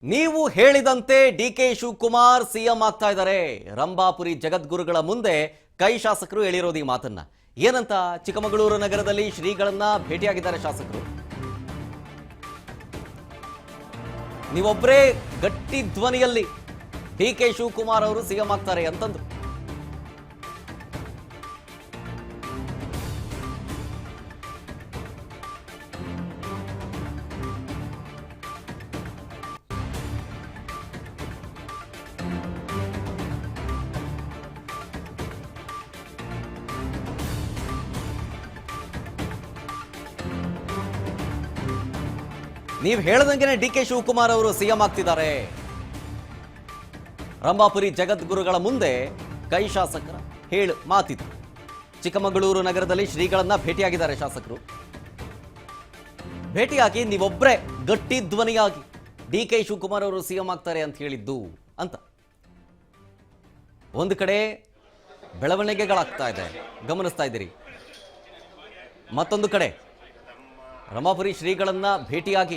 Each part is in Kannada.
ನೀವು ಹೇಳಿದಂತೆ ಡಿಕೆ ಶಿವಕುಮಾರ್ ಸಿಎಂ ಆಗ್ತಾ ಇದ್ದಾರೆ. ರಂಭಾಪುರಿ ಜಗದ್ಗುರುಗಳ ಮುಂದೆ ಕೈ ಶಾಸಕರು ಹೇಳಿರೋದು ಈ ಮಾತನ್ನ. ಏನಂತ ಚಿಕ್ಕಮಗಳೂರು ನಗರದಲ್ಲಿ ಶ್ರೀಗಳನ್ನ ಭೇಟಿಯಾಗಿದ್ದಾರೆ ಶಾಸಕರು. ನೀವೊಬ್ಬರೇ ಗಟ್ಟಿ ಧ್ವನಿಯಲ್ಲಿ ಡಿಕೆ ಶಿವಕುಮಾರ್ ಅವರು ಸಿಎಂ ಆಗ್ತಾರೆ ಅಂತಂದ್ರು. ನೀವು ಹೇಳದಂಗೆನೆ ಡಿಕೆ ಶಿವಕುಮಾರ್ ಅವರು ಸಿಎಂ ಆಗ್ತಿದ್ದಾರೆ. ರಂಭಾಪುರಿ ಜಗದ್ಗುರುಗಳ ಮುಂದೆ ಕೈ ಶಾಸಕರ ಮಾತಿತ್ತು. ಚಿಕ್ಕಮಗಳೂರು ನಗರದಲ್ಲಿ ಶ್ರೀಗಳನ್ನ ಭೇಟಿಯಾಗಿದ್ದಾರೆ ಶಾಸಕರು. ಭೇಟಿಯಾಗಿ ನೀವೊಬ್ಬರೇ ಗಟ್ಟಿ ಧ್ವನಿಯಾಗಿ ಡಿಕೆ ಶಿವಕುಮಾರ್ ಅವರು ಸಿಎಂ ಆಗ್ತಾರೆ ಅಂತ ಹೇಳಿದ್ದು ಅಂತ. ಒಂದು ಕಡೆ ಬೆಳವಣಿಗೆಗಳಾಗ್ತಾ ಇದೆ, ಗಮನಿಸ್ತಾ ಇದ್ದೀರಿ. ಮತ್ತೊಂದು ಕಡೆ ರಂಭಾಪುರಿ ಶ್ರೀಗಳನ್ನ ಭೇಟಿಯಾಗಿ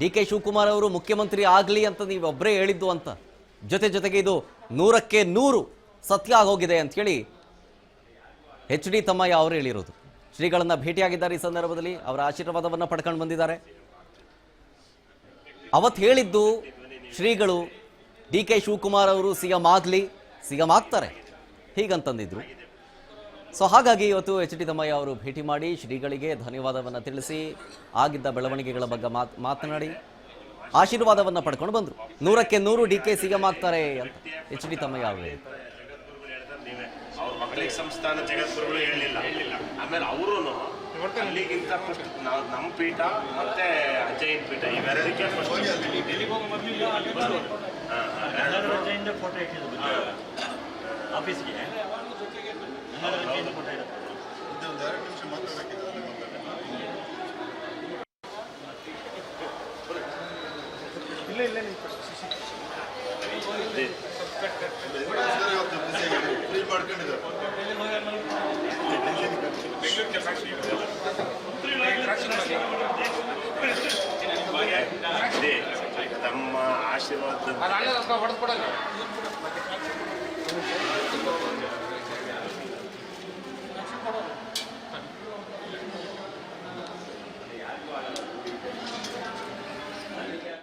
ಡಿಕೆ ಶಿವಕುಮಾರ್ ಅವರು ಮುಖ್ಯಮಂತ್ರಿ ಆಗಲಿ ಅಂತ ನೀವೊಬ್ಬರೇ ಹೇಳಿದ್ದು ಅಂತ. ಜೊತೆಗೆ ಇದು 100ಕ್ಕೆ 100 ಸತ್ಯ ಆಗೋಗಿದೆ ಅಂತ ಹೇಳಿ HD ತಮ್ಮಯ್ಯ ಅವರು ಹೇಳಿರೋದು. ಶ್ರೀಗಳನ್ನ ಭೇಟಿಯಾಗಿದ್ದಾರೆ. ಈ ಸಂದರ್ಭದಲ್ಲಿ ಅವರ ಆಶೀರ್ವಾದವನ್ನು ಪಡ್ಕೊಂಡು ಬಂದಿದ್ದಾರೆ. ಅವತ್ತು ಹೇಳಿದ್ದು ಶ್ರೀಗಳು ಡಿಕೆ ಶಿವಕುಮಾರ್ ಅವರು ಸಿಎಂ ಆಗ್ತಾರೆ ಹೀಗಂತಂದಿದ್ರು. ಸೊ ಹಾಗಾಗಿ ಇವತ್ತು HD ತಮ್ಮಯ್ಯ ಅವರು ಭೇಟಿ ಮಾಡಿ ಶ್ರೀಗಳಿಗೆ ಧನ್ಯವಾದವನ್ನು ತಿಳಿಸಿ ಆಗಿದ್ದ ಬೆಳವಣಿಗೆಗಳ ಬಗ್ಗೆ ಮಾತನಾಡಿ ಆಶೀರ್ವಾದವನ್ನು ಪಡ್ಕೊಂಡು ಬಂದರು. 100ಕ್ಕೆ 100 ಡಿಕೆ ಸಿಎಂ ಆಗ್ತಾರೆ ಅಂತ HD ತಮ್ಮಯ್ಯ ಅವರು. ಅವ್ರ ಮಕ್ಕಳಿಗೆ ಸಂಸ್ಥಾನ ಜಗದ್ಗುರುಗಳು ಹೇಳಲಿಲ್ಲ. ಆಮೇಲೆ ಅವರು ಅಲ್ಲಿಗಿಂತ ಫಸ್ಟ್ ನಮ್ಮ ಪೀಠ ಮತ್ತೆ ಅಜಯನ್ ಪೀಠ ಇವೆರಡಕ್ಕೆ ಫೋಟೋ ಆಫೀಸ್ಗೆ ತಮ್ಮ ಆಶೀರ್ವಾದ